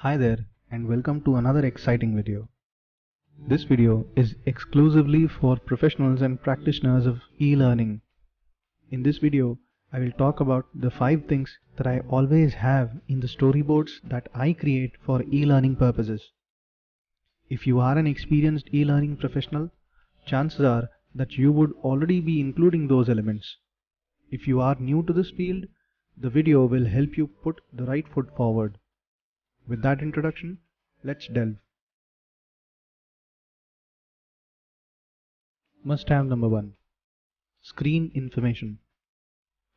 Hi there and welcome to another exciting video. This video is exclusively for professionals and practitioners of e-learning. In this video, I will talk about the 5 things that I always have in the storyboards that I create for e-learning purposes. If you are an experienced e-learning professional, chances are that you would already be including those elements. If you are new to this field, the video will help you put the right foot forward. With that introduction, let's delve. Must-have number 1. Screen information.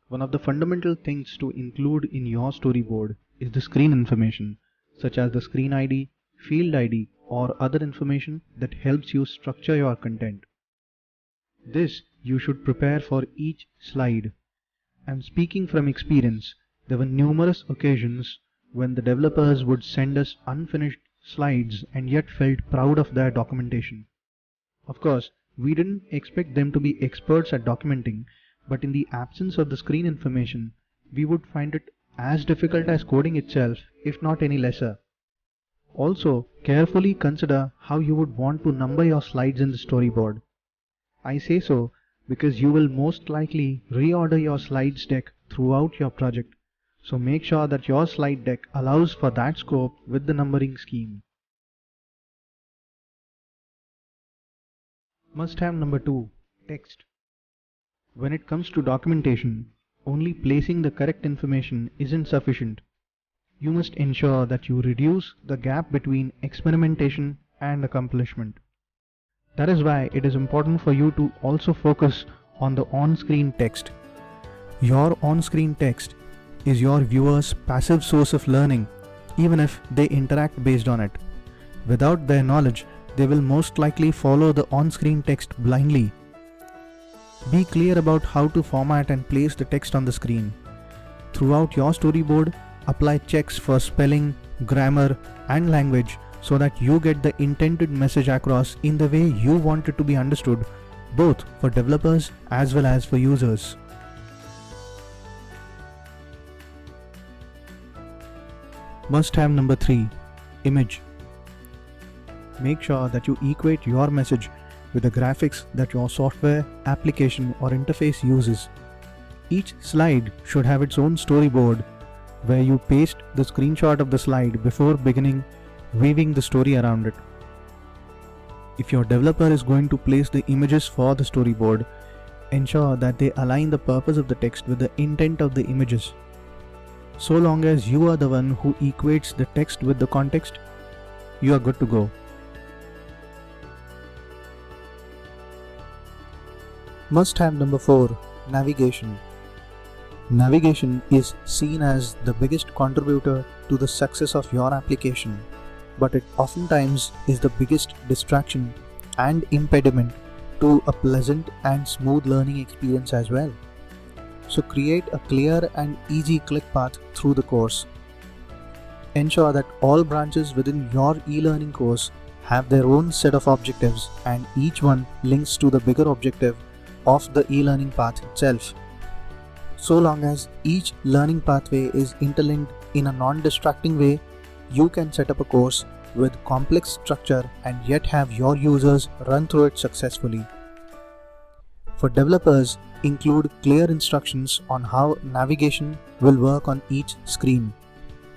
One of the fundamental things to include in your storyboard is the screen information, such as the screen ID, field ID, or other information that helps you structure your content. This you should prepare for each slide. I'm speaking from experience. There were numerous occasions when the developers would send us unfinished slides and yet felt proud of their documentation. Of course, we didn't expect them to be experts at documenting, but in the absence of the screen information, we would find it as difficult as coding itself, if not any lesser. Also, carefully consider how you would want to number your slides in the storyboard. I say so because you will most likely reorder your slides deck throughout your project, so make sure that your slide deck allows for that scope with the numbering scheme. Must-have number 2. Text. When it comes to documentation, only placing the correct information isn't sufficient. You must ensure that you reduce the gap between experimentation and accomplishment. That is why it is important for you to also focus on the on-screen text. Your on-screen text is your viewer's passive source of learning, even if they interact based on it. Without their knowledge, they will most likely follow the on-screen text blindly. Be clear about how to format and place the text on the screen. Throughout your storyboard, apply checks for spelling, grammar, and language so that you get the intended message across in the way you want it to be understood, both for developers as well as for users. Must-have number 3. Image. Make sure that you equate your message with the graphics that your software, application, or interface uses. Each slide should have its own storyboard where you paste the screenshot of the slide before beginning weaving the story around it. If your developer is going to place the images for the storyboard, ensure that they align the purpose of the text with the intent of the images. So long as you are the one who equates the text with the context, you are good to go. Must-have number 4. Navigation. Navigation is seen as the biggest contributor to the success of your application, but it oftentimes is the biggest distraction and impediment to a pleasant and smooth learning experience as well. So create a clear and easy click path through the course. Ensure that all branches within your e-learning course have their own set of objectives and each one links to the bigger objective of the e-learning path itself. So long as each learning pathway is interlinked in a non-distracting way, you can set up a course with complex structure and yet have your users run through it successfully. For developers, include clear instructions on how navigation will work on each screen.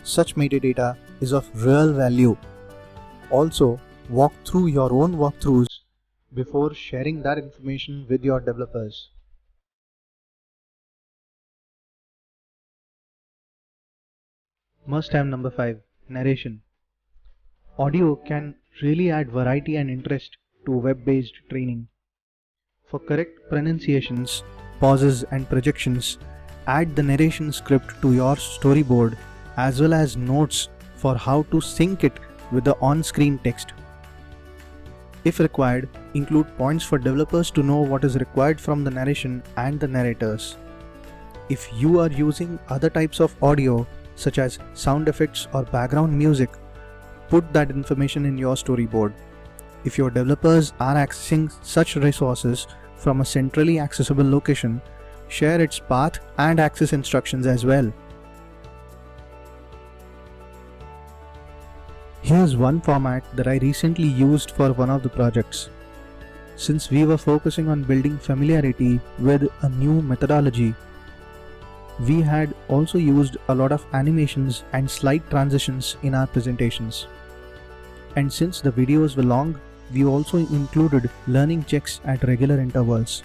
Such metadata is of real value. Also, walk through your own walkthroughs before sharing that information with your developers. Must-have number 5. Narration. Audio can really add variety and interest to web-based training. For correct pronunciations, pauses, and projections, add the narration script to your storyboard as well as notes for how to sync it with the on-screen text. If required, include points for developers to know what is required from the narration and the narrators. If you are using other types of audio, such as sound effects or background music, put that information in your storyboard. If your developers are accessing such resources from a centrally accessible location, share its path and access instructions as well. Here's one format that I recently used for one of the projects. Since we were focusing on building familiarity with a new methodology, we had also used a lot of animations and slide transitions in our presentations. And since the videos were long, we also included learning checks at regular intervals.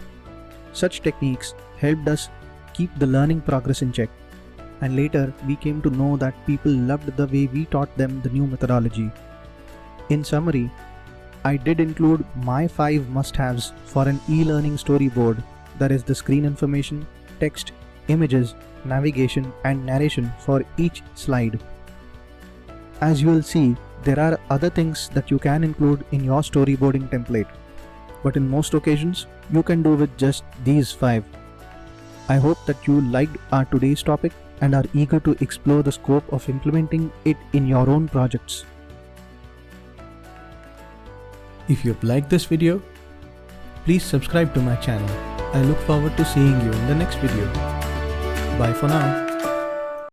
Such techniques helped us keep the learning progress in check. And later, we came to know that people loved the way we taught them the new methodology. In summary, I did include my 5 must-haves for an e-learning storyboard, that is the screen information, text, images, navigation and narration for each slide. As you will see, there are other things that you can include in your storyboarding template, but in most occasions, you can do with just these 5. I hope that you liked our today's topic and are eager to explore the scope of implementing it in your own projects. If you've liked this video, please subscribe to my channel. I look forward to seeing you in the next video. Bye for now.